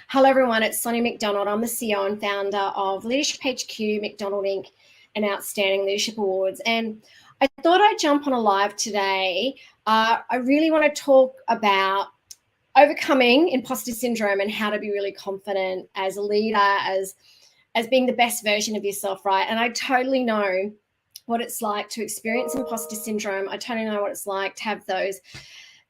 Hello, everyone. It's Sonia McDonald. I'm the CEO and founder of Leadership HQ, McDonald Inc., and Outstanding Leadership Awards. And I thought I'd jump on a live today. I really want to talk about overcoming imposter syndrome and how to be really confident as a leader, as being the best version of yourself, right? And I totally know what it's like to experience imposter syndrome. I totally know what it's like to have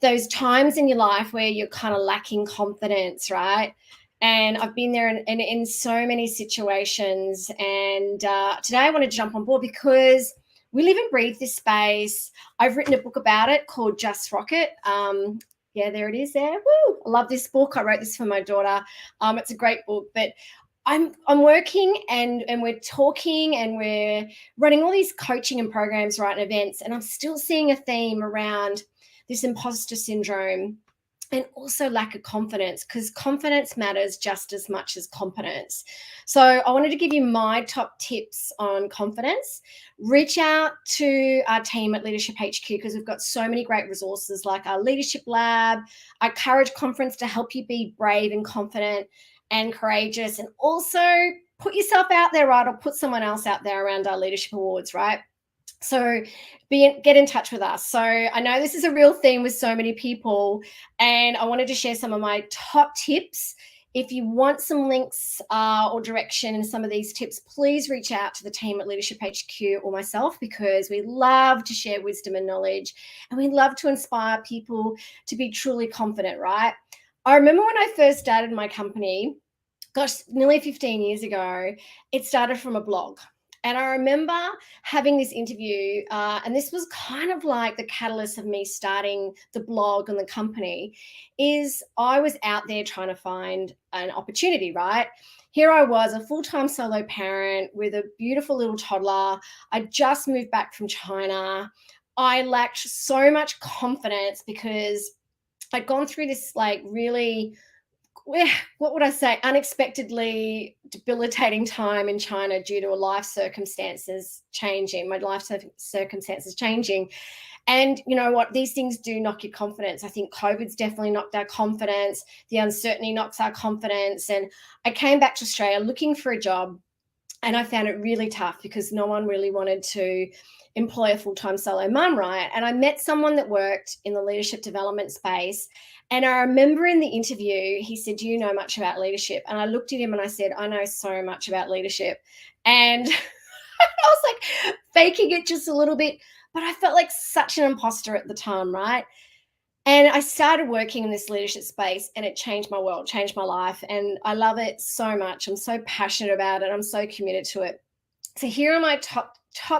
those times in your life where you're kind of lacking confidence, right? And I've been there in so many situations. And today I want to jump on board because we live and breathe this space. I've written a book about it called Just Rocket. Yeah, there it is there. Woo! I love this book. I wrote this for my daughter. It's a great book, but I'm working and we're talking and we're running all these coaching and programs, right, and events, and I'm still seeing a theme around this imposter syndrome and also lack of confidence, because confidence matters just as much as competence. So I wanted to give you my top tips on confidence. Reach out to our team at Leadership HQ because we've got so many great resources like our Leadership Lab, our Courage Conference to help you be brave and confident and courageous, and also put yourself out there, right, or put someone else out there around our Leadership Awards, right? So get in touch with us. So I know this is a real theme with so many people, and I wanted to share some of my top tips. If you want some links or direction in some of these tips, please reach out to the team at Leadership HQ or myself, because we love to share wisdom and knowledge, and we love to inspire people to be truly confident, right? I remember when I first started my company, gosh, nearly 15 years ago, it started from a blog. And I remember having this interview, and this was kind of like the catalyst of me starting the blog and the company, is I was out there trying to find an opportunity, right? Here I was, a full-time solo parent with a beautiful little toddler. I just moved back from China. I lacked so much confidence because I'd gone through this like really, what would I say, unexpectedly debilitating time in China due to a life circumstances changing, my life circumstances changing. And you know what? These things do knock your confidence. I think COVID's definitely knocked our confidence. The uncertainty knocks our confidence. And I came back to Australia looking for a job, and I found it really tough because no one really wanted to employ a full-time solo mum, right? And I met someone that worked in the leadership development space. And I remember in the interview, he said, "Do you know much about leadership?" And I looked at him and I said, "I know so much about leadership." And I was like faking it just a little bit, but I felt like such an imposter at the time, right? And I started working in this leadership space, and it changed my world, changed my life. And I love it so much. I'm so passionate about it. I'm so committed to it. So here are my top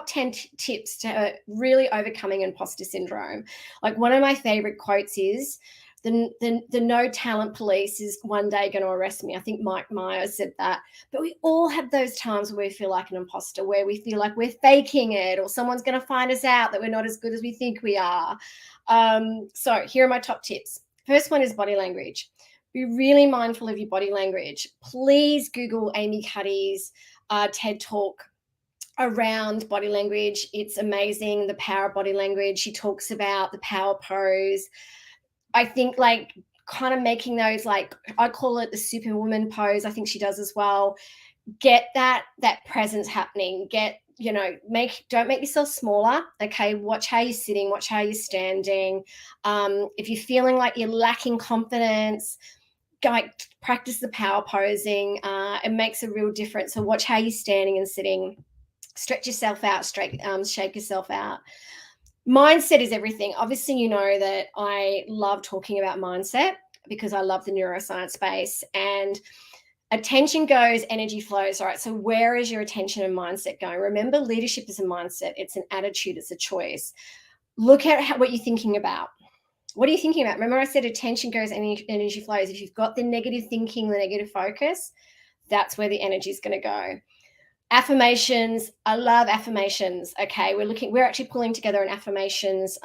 10 tips to really overcoming imposter syndrome. Like, one of my favorite quotes is, the no talent police is one day going to arrest me. I think Mike Myers said that. But we all have those times where we feel like an imposter, where we feel like we're faking it, or someone's going to find us out that we're not as good as we think we are. So here are my top tips. First one is body language. Be really mindful of your body language. Please Google Amy Cuddy's TED Talk around body language. It's amazing, the power of body language. She talks about the power pose. I think like kind of making those, like, I call it the superwoman pose. I think she does as well. Get that presence happening. Don't make yourself smaller. Okay. Watch how you're sitting, watch how you're standing. If you're feeling like you're lacking confidence, practice the power posing. It makes a real difference. So watch how you're standing and sitting. Stretch yourself out, shake yourself out. Mindset is everything. Obviously, you know that I love talking about mindset because I love the neuroscience space. And attention goes, energy flows. All right. So where is your attention and mindset going? Remember, leadership is a mindset. It's an attitude. It's a choice. Look at what you're thinking about. What are you thinking about? Remember, I said attention goes, energy flows. If you've got the negative thinking, the negative focus, that's where the energy is going to go. Affirmations. I love affirmations. Okay. We're actually pulling together an affirmations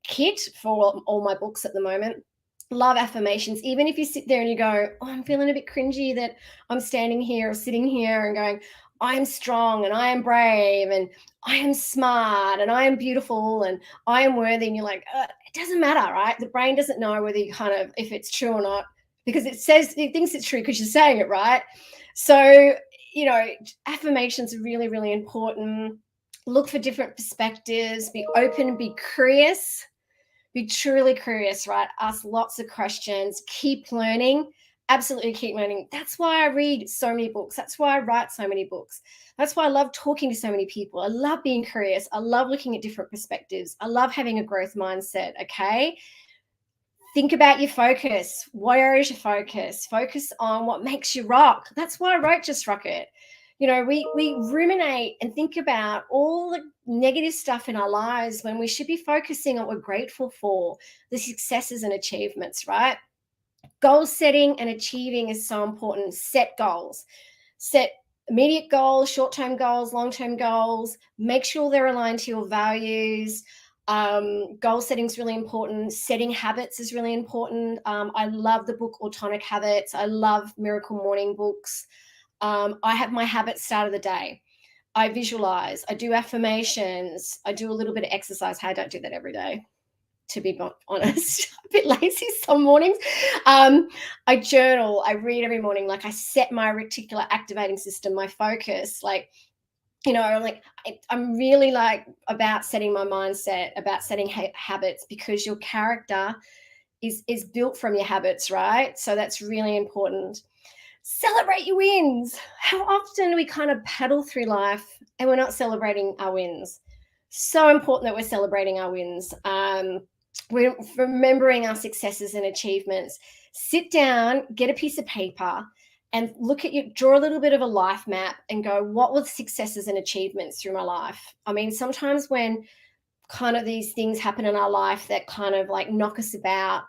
kit for all my books at the moment. Love affirmations. Even if you sit there and you go, "Oh, I'm feeling a bit cringy that I'm standing here or sitting here and going, I am strong and I am brave and I am smart and I am beautiful and I am worthy." And you're like, it doesn't matter, right? The brain doesn't know whether if it's true or not. because it thinks it's true because you're saying it, right? So, affirmations are really, really important. Look for different perspectives, be open, be curious, be truly curious, right? Ask lots of questions, keep learning. Absolutely keep learning. That's why I read so many books. That's why I write so many books. That's why I love talking to so many people. I love being curious. I love looking at different perspectives. I love having a growth mindset, okay? Think about your focus. Where is your focus? Focus on what makes you rock. That's why I wrote Just Rock It. We ruminate and think about all the negative stuff in our lives when we should be focusing on what we're grateful for, the successes and achievements, right? Goal setting and achieving is so important. Set goals. Set immediate goals, short-term goals, long-term goals. Make sure they're aligned to your values. Goal setting is really important. Setting habits is really important. I love the book Atomic Habits. I love Miracle Morning books. I have my habits start of the day. I visualize. I do affirmations. I do a little bit of exercise. Hey, I don't do that every day, to be honest. A bit lazy some mornings. I journal. I read every morning. Like, I set my reticular activating system, my focus. I'm really about setting my mindset, about setting habits, because your character is built from your habits, right? So that's really important. Celebrate your wins. How often do we kind of paddle through life and we're not celebrating our wins? So important that we're celebrating our wins. We're remembering our successes and achievements. Sit down, get a piece of paper, and draw a little bit of a life map and go, what were the successes and achievements through my life? I mean, sometimes when kind of these things happen in our life that kind of knock us about,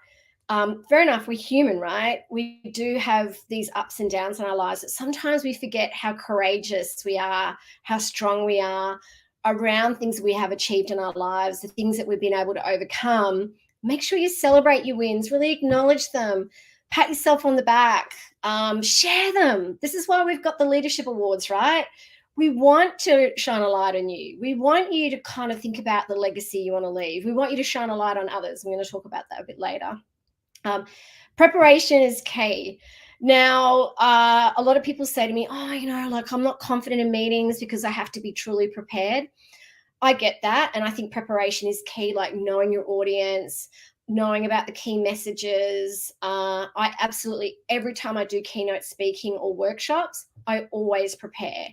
fair enough, we're human, right? We do have these ups and downs in our lives, but sometimes we forget how courageous we are, how strong we are around things we have achieved in our lives, the things that we've been able to overcome. Make sure you celebrate your wins, really acknowledge them, pat yourself on the back, share them. This is why we've got the leadership awards, right? We want to shine a light on you. We want you to kind of think about the legacy you want to leave. We want you to shine a light on others. I'm going to talk about that a bit later. Preparation is key. Now, a lot of people say to me, I'm not confident in meetings because I have to be truly prepared. I get that. And I think preparation is key, like knowing your audience, knowing about the key messages. I absolutely, every time I do keynote speaking or workshops, I always prepare.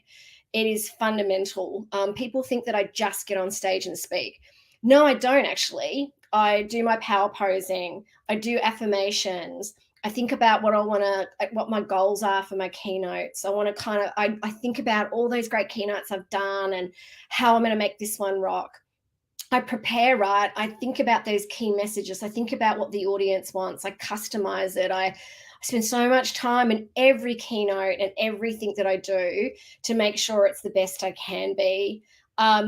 It is fundamental. People think that I just get on stage and speak. No, I don't actually. I do my power posing. I do affirmations. I think about what my goals are for my keynotes. I think about all those great keynotes I've done and how I'm going to make this one rock. I prepare, right? I think about those key messages. I think about what the audience wants. I customize it. I spend so much time in every keynote and everything that I do to make sure it's the best I can be.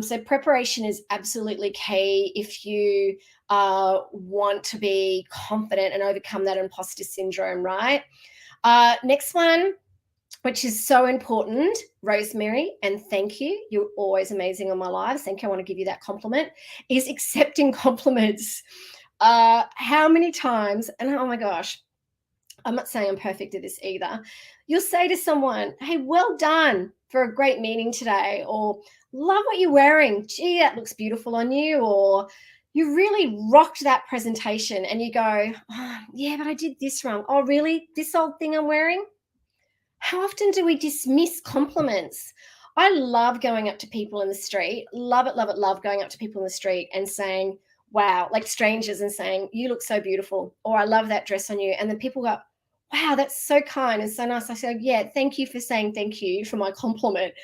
So preparation is absolutely key if you want to be confident and overcome that imposter syndrome, right? Next one, which is so important, Rosemary, and thank you. You're always amazing on my lives. Thank you. I want to give you that compliment, is accepting compliments. How many times, and oh my gosh, I'm not saying I'm perfect at this either. You'll say to someone, hey, well done for a great meeting today, or love what you're wearing. Gee, that looks beautiful on you, or you really rocked that presentation, and you go, oh, yeah, but I did this wrong. Oh, really? This old thing I'm wearing? How often do we dismiss compliments? I love going up to people in the street. Love it, love it, love going up to people in the street and saying, wow, like strangers, and saying, you look so beautiful, or I love that dress on you. And then people go, wow, that's so kind and so nice. I said, yeah, thank you for saying thank you for my compliment.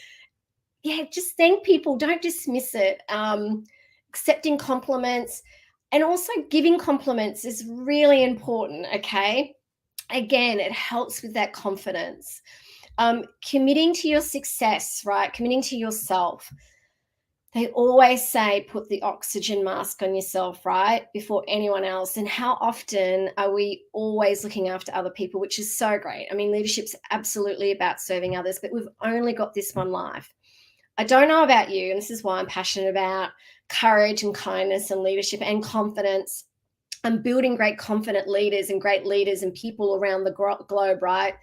Yeah, just thank people. Don't dismiss it. Accepting compliments and also giving compliments is really important, okay? Again, it helps with that confidence. Committing to your success, right? Committing to yourself. They always say put the oxygen mask on yourself, right, before anyone else. And how often are we always looking after other people, which is so great. I mean, leadership's absolutely about serving others, but we've only got this one life. I don't know about you, and this is why I'm passionate about courage and kindness and leadership and confidence. and building great confident leaders and great leaders and people around the globe, right,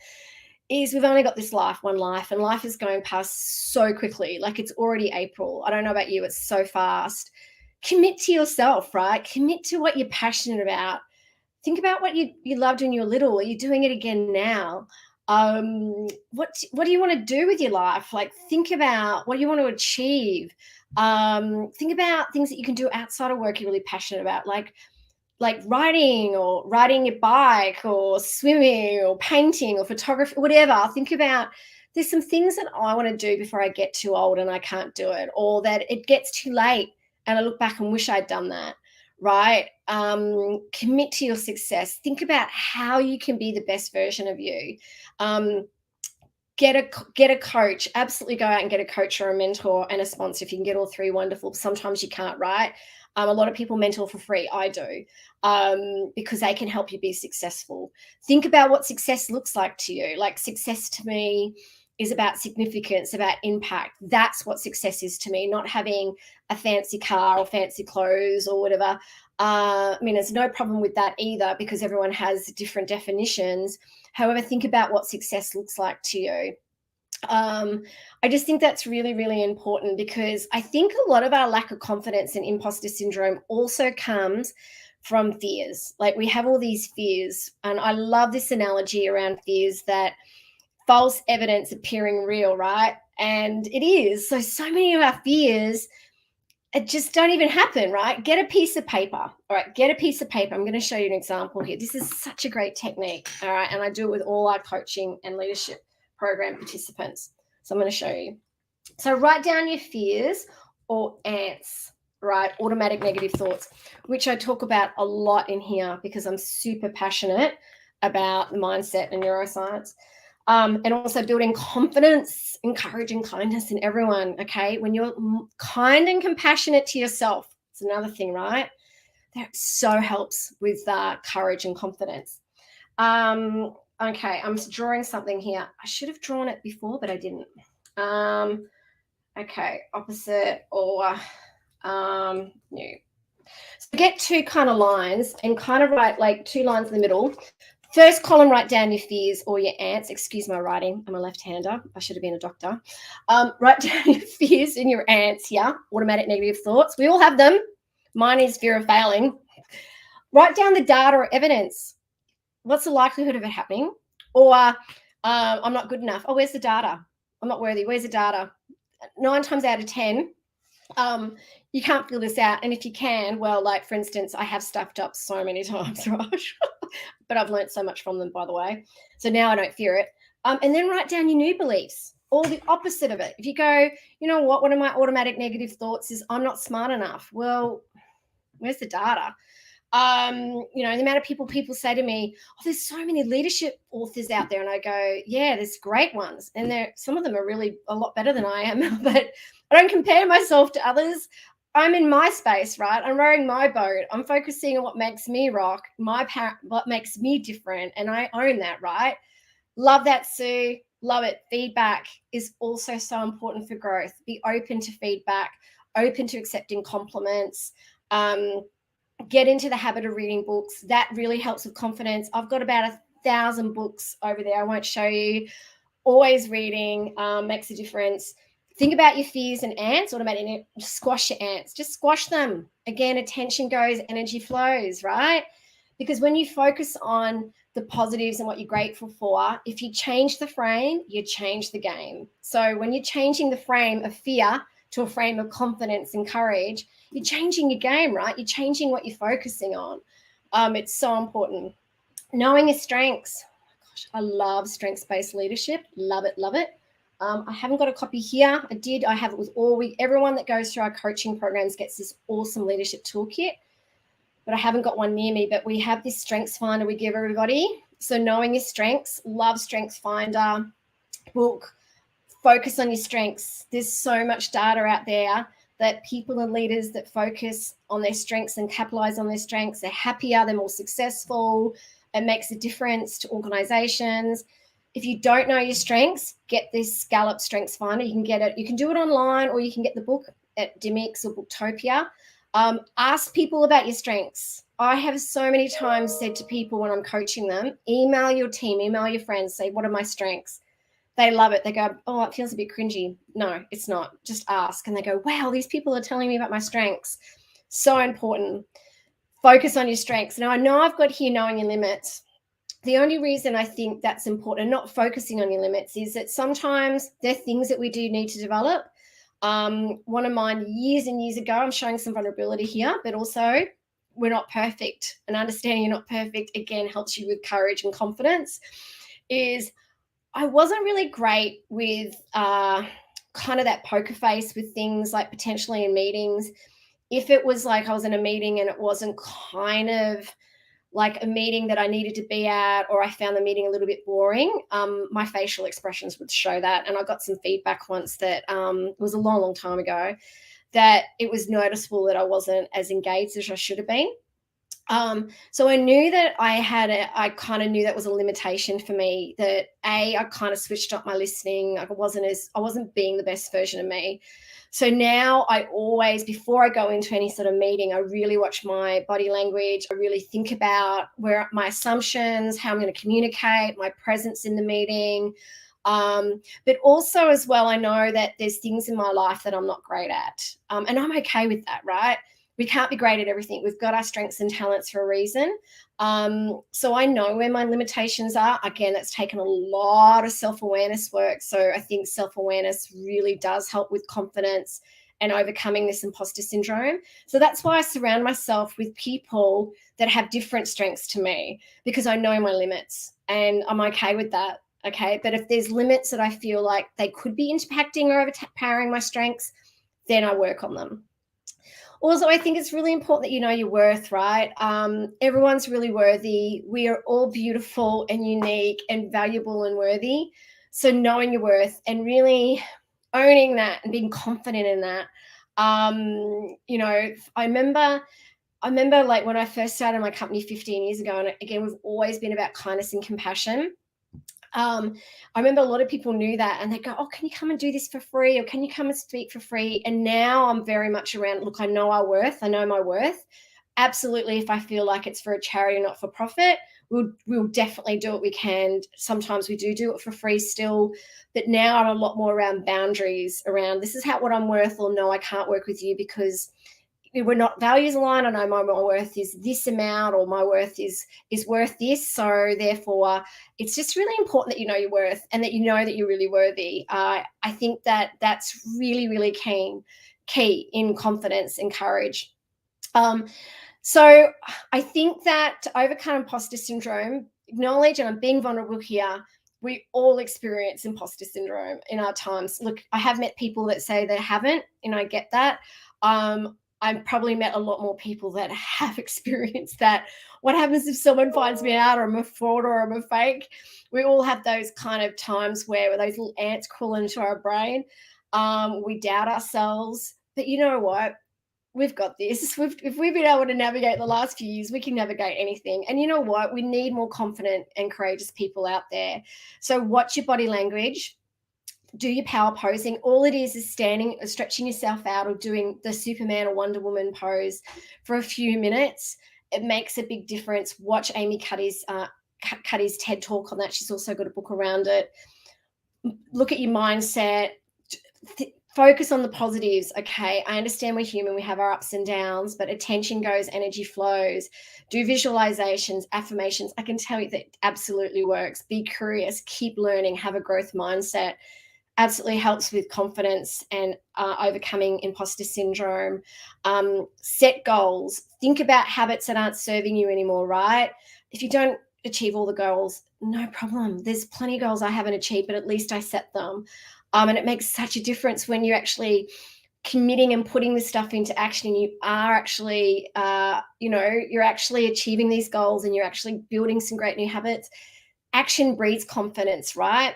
is we've only got this life, one life, and life is going past so quickly. Like, it's already April. I don't know about you, it's so fast. Commit to yourself, right? Commit to what you're passionate about. Think about what you loved when you were little. Are you doing it again now? What do you want to do with your life? Like, think about what you want to achieve. Think about things that you can do outside of work you're really passionate about, like riding or riding your bike or swimming or painting or photography, whatever. Think about, there's some things that I want to do before I get too old and I can't do it, or that it gets too late and I look back and wish I'd done that, right? Commit to your success. Think about how you can be the best version of you. Get a coach. Absolutely go out and get a coach or a mentor and a sponsor. If you can get all three, wonderful. Sometimes you can't, right? A lot of people mentor for free. I do, because they can help you be successful. Think about what success looks like to you. Like, success to me is about significance, about impact. That's what success is to me, not having a fancy car or fancy clothes or whatever. I mean, there's no problem with that either, because everyone has different definitions. However, think about what success looks like to you. I just think that's really, really important, because I think a lot of our lack of confidence and imposter syndrome also comes from fears. Like, we have all these fears, and I love this analogy around fears, that false evidence appearing real, right? And it is. So many of our fears, it just don't even happen, right? Get a piece of paper. All right, get a piece of paper. I'm going to show you an example here. This is such a great technique, all right? And I do it with all our coaching and leadership program participants. So I'm going to show you. So write down your fears or ants, right? Automatic negative thoughts, which I talk about a lot in here because I'm super passionate about mindset and neuroscience. And also building confidence, encouraging kindness in everyone, okay? When you're kind and compassionate to yourself, it's another thing, right? That so helps with courage and confidence. Okay, I'm drawing something here. I should have drawn it before, but I didn't. Okay, opposite or new. So get two kind of lines and kind of write like two lines in the middle. First column, write down your fears or your ants. Excuse my writing. I'm a left-hander. I should have been a doctor. Write down your fears and your ants here. Automatic negative thoughts. We all have them. Mine is fear of failing. Write down the data or evidence. What's the likelihood of it happening? Or I'm not good enough. Oh, where's the data? I'm not worthy. Where's the data? 9 times out of 10, you can't fill this out. And if you can, well, like, for instance, I have stuffed up so many times, right? But I've learned so much from them, by the way. So now I don't fear it. And then write down your new beliefs, or the opposite of it. If you go, you know what, one of my automatic negative thoughts is I'm not smart enough. Well, where's the data? You know, the amount of people say to me, oh, there's so many leadership authors out there. And I go, yeah, there's great ones. And some of them are really a lot better than I am, but I don't compare myself to others. I'm in my space, right? I'm rowing my boat. I'm focusing on what makes me rock, what makes me different. And I own that, right? Love that, Sue. Love it. Feedback is also so important for growth. Be open to feedback, open to accepting compliments. Get into the habit of reading books. That really helps with confidence. I've got about 1,000 books over there. I won't show you. Always reading makes a difference. Think about your fears and ants. Automatically squash your ants. Just squash them. Again, attention goes, energy flows, right? Because when you focus on the positives and what you're grateful for, if you change the frame, you change the game. So when you're changing the frame of fear to a frame of confidence and courage, you're changing your game, right? You're changing what you're focusing on. It's so important. Knowing your strengths. Gosh, I love strengths-based leadership. Love it, love it. I haven't got a copy here. I have it with everyone that goes through our coaching programs gets this awesome leadership toolkit, but I haven't got one near me. But we have this strengths finder we give everybody. So knowing your strengths, love strengths finder book. Focus on your strengths. There's so much data out there that people and leaders that focus on their strengths and capitalize on their strengths, they're happier, they're more successful. It makes a difference to organizations. If you don't know your strengths, get this Gallup Strengths Finder. You can get it. You can do it online, or you can get the book at Demix or Booktopia. Ask people about your strengths. I have so many times said to people when I'm coaching them, email your team, email your friends, say, what are my strengths? They love it. They go, oh, it feels a bit cringy. No, it's not. Just ask. And they go, wow, these people are telling me about my strengths. So important. Focus on your strengths. Now, I know I've got here knowing your limits. The only reason I think that's important, not focusing on your limits, is that sometimes there are things that we do need to develop. One of mine years and years ago, I'm showing some vulnerability here, but also we're not perfect. And understanding you're not perfect, again, helps you with courage and confidence, is I wasn't really great with kind of that poker face with things like potentially in meetings. If it was like I was in a meeting and it wasn't kind of like a meeting that I needed to be at, or I found the meeting a little bit boring, my facial expressions would show that. And I got some feedback once that it was a long, long time ago, that it was noticeable that I wasn't as engaged as I should have been. So I knew that I kind of knew that was a limitation for me, that I kind of switched up my listening. I wasn't being the best version of me. So now I always, before I go into any sort of meeting, I really watch my body language. I really think about where my assumptions, how I'm going to communicate, my presence in the meeting. But also as well, I know that there's things in my life that I'm not great at. And I'm okay with that, right? We can't be great at everything. We've got our strengths and talents for a reason. So I know where my limitations are. Again, that's taken a lot of self-awareness work. So I think self-awareness really does help with confidence and overcoming this imposter syndrome. So that's why I surround myself with people that have different strengths to me, because I know my limits and I'm okay with that. Okay. But if there's limits that I feel like they could be impacting or overpowering my strengths, then I work on them. Also, I think it's really important that you know your worth, right? Everyone's really worthy. We are all beautiful and unique and valuable and worthy. So knowing your worth and really owning that and being confident in that. I remember like when I first started my company 15 years ago, and again, we've always been about kindness and compassion. I remember a lot of people knew that and they go, oh, can you come and do this for free? Or can you come and speak for free? And now I'm very much around, look, I know our worth. I know my worth. Absolutely. If I feel like it's for a charity or not for profit, we'll definitely do what we can. Sometimes we do it for free still. But now I'm a lot more around boundaries, around this is what I'm worth, or no, I can't work with you because we're not values aligned. I know my worth is this amount, or my worth is worth this. So therefore, it's just really important that you know your worth and that you know that you're really worthy. I think that that's really, really key in confidence and courage. So I think that to overcome imposter syndrome, acknowledge, and I'm being vulnerable here, we all experience imposter syndrome in our times. Look, I have met people that say they haven't, and I get that. I've probably met a lot more people that have experienced that. What happens if someone finds me out, or I'm a fraud, or I'm a fake? We all have those kind of times where those little ants crawl into our brain. We doubt ourselves. But you know what? We've got this. If we've been able to navigate the last few years, we can navigate anything. And you know what? We need more confident and courageous people out there. So watch your body language. Do your power posing. All it is standing, stretching yourself out, or doing the Superman or Wonder Woman pose for a few minutes. It makes a big difference. Watch Amy Cuddy's TED Talk on that. She's also got a book around it. Look at your mindset. Focus on the positives. Okay, I understand we're human. We have our ups and downs, but attention goes, energy flows. Do visualizations, affirmations. I can tell you that absolutely works. Be curious. Keep learning. Have a growth mindset. Absolutely helps with confidence and overcoming imposter syndrome. Set goals. Think about habits that aren't serving you anymore, right? If you don't achieve all the goals, no problem. There's plenty of goals I haven't achieved, but at least I set them. And it makes such a difference when you're actually committing and putting this stuff into action, and you are actually, you're actually achieving these goals, and you're actually building some great new habits. Action breeds confidence, right?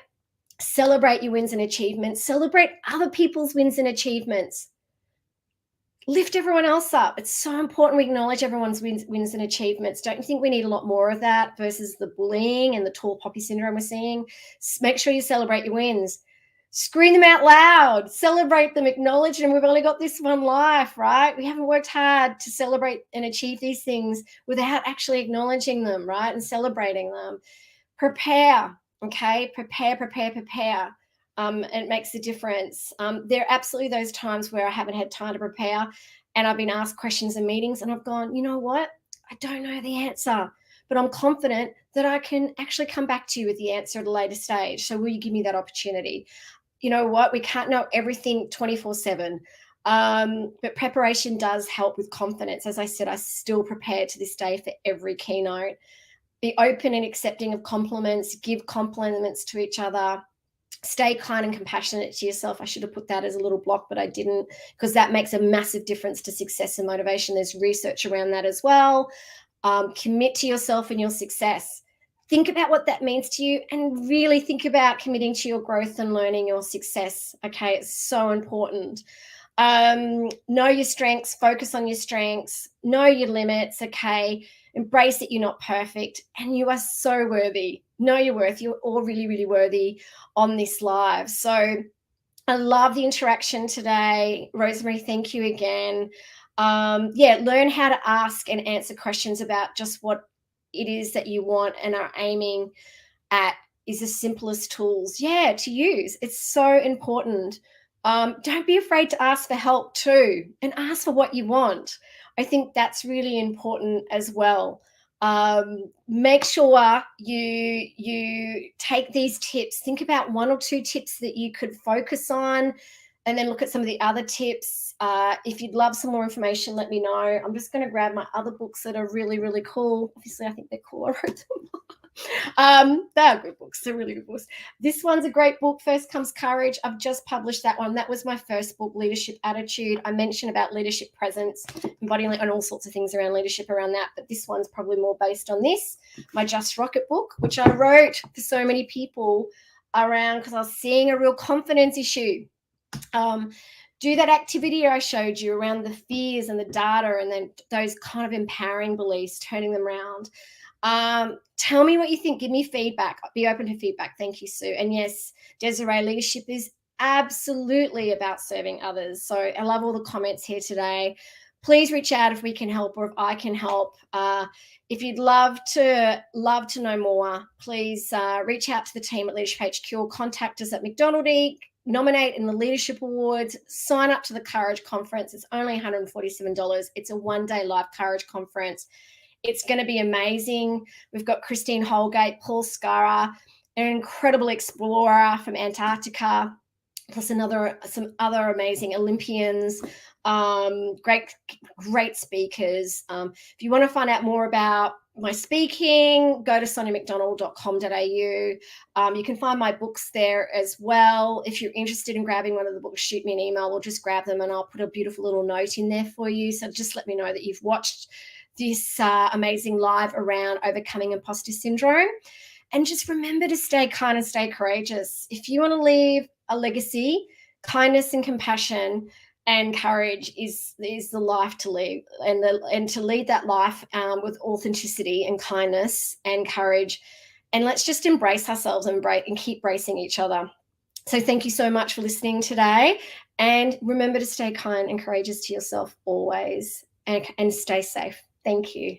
Celebrate your wins and achievements. Celebrate other people's wins and achievements. Lift everyone else up. It's so important we acknowledge everyone's wins and achievements. Don't you think we need a lot more of that versus the bullying and the tall poppy syndrome we're seeing? Make sure you celebrate your wins. scream them out loud, celebrate them, acknowledge them. We've only got this one life, right? We haven't worked hard to celebrate and achieve these things without actually acknowledging them, right? And celebrating them. Prepare, okay? Prepare. It makes a difference. There are absolutely those times where I haven't had time to prepare and I've been asked questions in meetings and I've gone, you know what? I don't know the answer, but I'm confident that I can actually come back to you with the answer at a later stage. So will you give me that opportunity? You know what? We can't know everything 24/7. But preparation does help with confidence. As I said, I still prepare to this day for every keynote. Be open and accepting of compliments, give compliments to each other, stay kind and compassionate to yourself. I should have put that as a little block, but I didn't, because that makes a massive difference to success and motivation. There's research around that as well. Commit to yourself and your success. Think about what that means to you and really think about committing to your growth and learning your success. Okay, it's so important. Know your strengths, focus on your strengths, know your limits. Okay, embrace that you're not perfect and you are so worthy. Know your worth. You're all really, really worthy on this live. So I love the interaction today. Rosemary, thank you again. Learn how to ask and answer questions about just what it is that you want and are aiming at is the simplest tools, to use. It's so important. Don't be afraid to ask for help too, and ask for what you want. I think that's really important as well. Make sure you take these tips, think about 1 or 2 tips that you could focus on, and then look at some of the other tips. If you'd love some more information, let me know. I'm just going to grab my other books that are really, really cool. Obviously, I think they're cool. I wrote them. They are good books. They're really good books. This one's a great book, First Comes Courage. I've just published that one. That was my first book, Leadership Attitude. I mentioned about leadership presence, embodying, and all sorts of things around leadership around that, but this one's probably more based on this. My Just Rocket book, which I wrote for so many people around because I was seeing a real confidence issue. Do that activity I showed you around the fears and the data and then those kind of empowering beliefs, turning them around. Tell me what you think. Give me feedback. Be open to feedback. Thank you, Sue. And yes, Desiree, leadership is absolutely about serving others. So I love all the comments here today. Please reach out if we can help or if I can help. If you'd love to know more, please reach out to the team at Leadership HQ or contact us at McDonald Inc. Nominate in the Leadership Awards, sign up to the Courage Conference. It's only $147. It's a one-day live Courage Conference. It's going to be amazing. We've got Christine Holgate, Paul Scara, an incredible explorer from Antarctica, plus some other amazing Olympians, great speakers. If you want to find out more about my speaking, go to soniamcdonald.com.au. You can find my books there as well. If you're interested in grabbing one of the books, shoot me an email or just grab them and I'll put a beautiful little note in there for you. So just let me know that you've watched this amazing live around overcoming imposter syndrome. And just remember to stay kind and stay courageous. If you want to leave a legacy, kindness and compassion and courage is the life to live, and to lead that life with authenticity and kindness and courage. And let's just embrace ourselves and keep bracing each other. So thank you so much for listening today. And remember to stay kind and courageous to yourself always, and stay safe. Thank you.